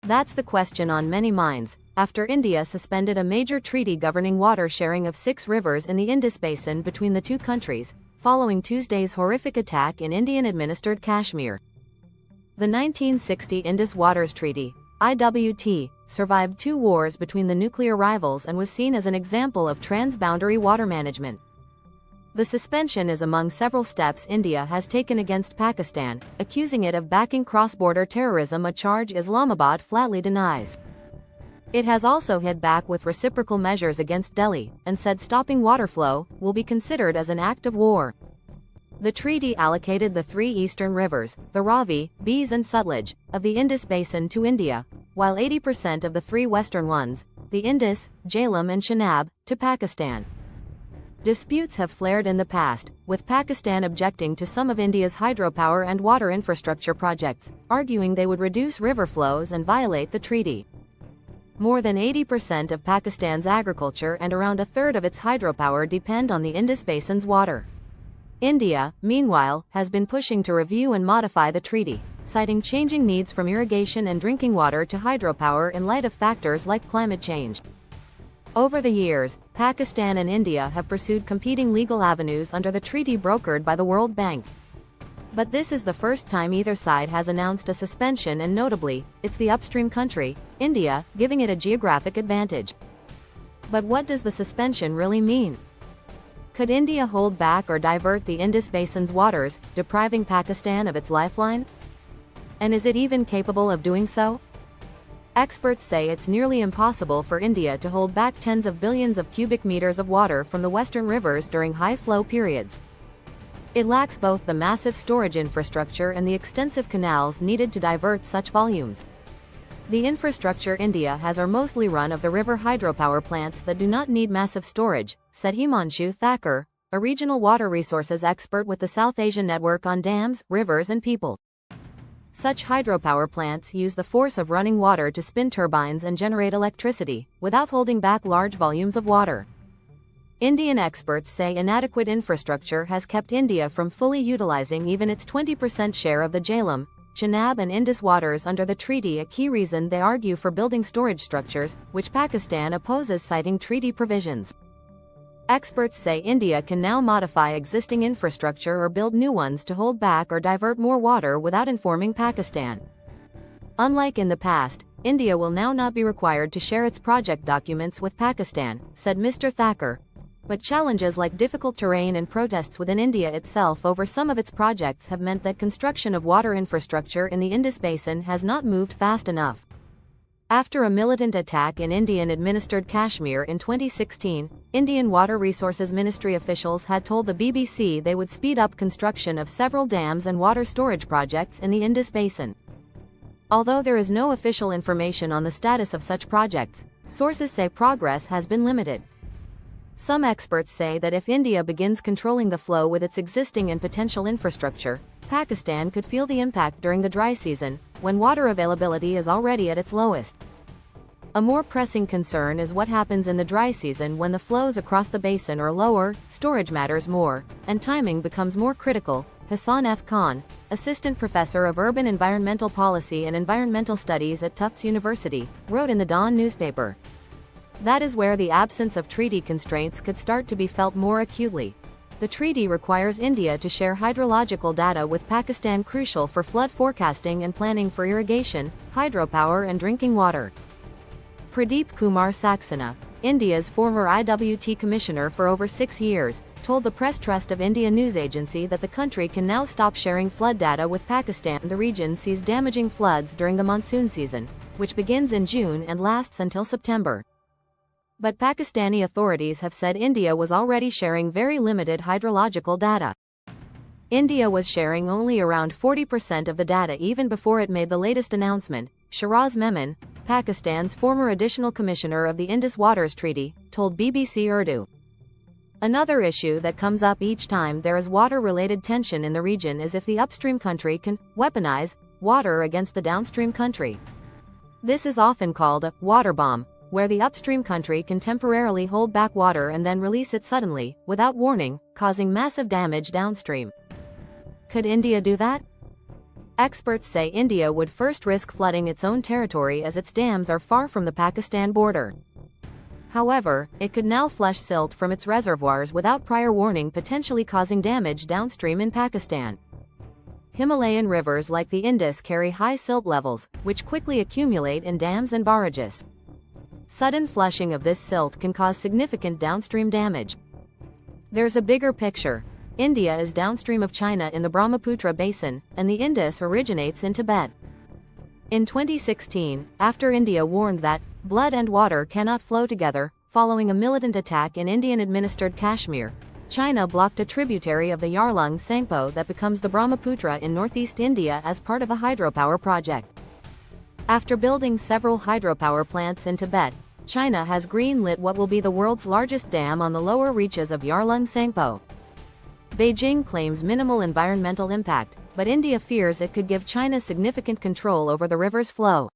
That's the question on many minds, after India suspended a major treaty governing water sharing of 6 rivers in the Indus Basin between the two countries, following Tuesday's horrific attack in Indian-administered Kashmir. The 1960 Indus Waters Treaty, IWT, survived 2 wars between the nuclear rivals and was seen as an example of transboundary water management. The suspension is among several steps India has taken against Pakistan, accusing it of backing cross-border terrorism, a charge Islamabad flatly denies. It has also hit back with reciprocal measures against Delhi, and said stopping water flow will be considered as an act of war. The treaty allocated the 3 eastern rivers, the Ravi, Beas and Sutlej, of the Indus Basin to India, while 80% of the 3 western ones, the Indus, Jhelum and Chenab, to Pakistan. Disputes have flared in the past, with Pakistan objecting to some of India's hydropower and water infrastructure projects, arguing they would reduce river flows and violate the treaty. More than 80% of Pakistan's agriculture and around a third of its hydropower depend on the Indus Basin's water. India, meanwhile, has been pushing to review and modify the treaty, citing changing needs from irrigation and drinking water to hydropower in light of factors like climate change. Over the years, Pakistan and India have pursued competing legal avenues under the treaty brokered by the World Bank. But this is the first time either side has announced a suspension, and notably, it's the upstream country, India, giving it a geographic advantage. But what does the suspension really mean? Could India hold back or divert the Indus Basin's waters, depriving Pakistan of its lifeline? And is it even capable of doing so? Experts say it's nearly impossible for India to hold back tens of billions of cubic meters of water from the western rivers during high-flow periods. It lacks both the massive storage infrastructure and the extensive canals needed to divert such volumes. The infrastructure India has are mostly run of the river hydropower plants that do not need massive storage, said Himanshu Thakur, a regional water resources expert with the South Asian Network on Dams, Rivers and People. Such hydropower plants use the force of running water to spin turbines and generate electricity, without holding back large volumes of water. Indian experts say inadequate infrastructure has kept India from fully utilizing even its 20% share of the Jhelum, Chenab and Indus waters under the treaty, a key reason they argue for building storage structures, which Pakistan opposes, citing treaty provisions. Experts say India can now modify existing infrastructure or build new ones to hold back or divert more water without informing Pakistan. Unlike in the past, India will now not be required to share its project documents with Pakistan, said Mr. Thakur. But challenges like difficult terrain and protests within India itself over some of its projects have meant that construction of water infrastructure in the Indus Basin has not moved fast enough. After a militant attack in Indian-administered Kashmir in 2016, Indian Water Resources Ministry officials had told the BBC they would speed up construction of several dams and water storage projects in the Indus Basin. Although there is no official information on the status of such projects, sources say progress has been limited. Some experts say that if India begins controlling the flow with its existing and potential infrastructure, Pakistan could feel the impact during the dry season, when water availability is already at its lowest. A more pressing concern is what happens in the dry season when the flows across the basin are lower, storage matters more, and timing becomes more critical, Hassan F. Khan, assistant professor of urban environmental policy and environmental studies at Tufts University, wrote in the Dawn newspaper. That is where the absence of treaty constraints could start to be felt more acutely. The treaty requires India to share hydrological data with Pakistan, crucial for flood forecasting and planning for irrigation, hydropower and drinking water. Pradeep Kumar Saxena, India's former IWT commissioner for over 6 years, told the Press Trust of India news agency that the country can now stop sharing flood data with Pakistan. The region sees damaging floods during the monsoon season, which begins in June and lasts until September. But Pakistani authorities have said India was already sharing very limited hydrological data. India was sharing only around 40% of the data even before it made the latest announcement, Shiraz Memon, Pakistan's former additional commissioner of the Indus Waters Treaty, told BBC Urdu. Another issue that comes up each time there is water-related tension in the region is if the upstream country can weaponize water against the downstream country. This is often called a water bomb, where the upstream country can temporarily hold back water and then release it suddenly, without warning, causing massive damage downstream. Could India do that? Experts say India would first risk flooding its own territory as its dams are far from the Pakistan border. However, it could now flush silt from its reservoirs without prior warning, potentially causing damage downstream in Pakistan. Himalayan rivers like the Indus carry high silt levels, which quickly accumulate in dams and barrages. Sudden flushing of this silt can cause significant downstream damage. There's a bigger picture. India is downstream of China in the Brahmaputra basin, and the Indus originates in Tibet. In 2016, after India warned that blood and water cannot flow together, following a militant attack in Indian-administered Kashmir, China blocked a tributary of the Yarlung Tsangpo that becomes the Brahmaputra in northeast India as part of a hydropower project. After building several hydropower plants in Tibet, China has green-lit what will be the world's largest dam on the lower reaches of Yarlung Tsangpo. Beijing claims minimal environmental impact, but India fears it could give China significant control over the river's flow.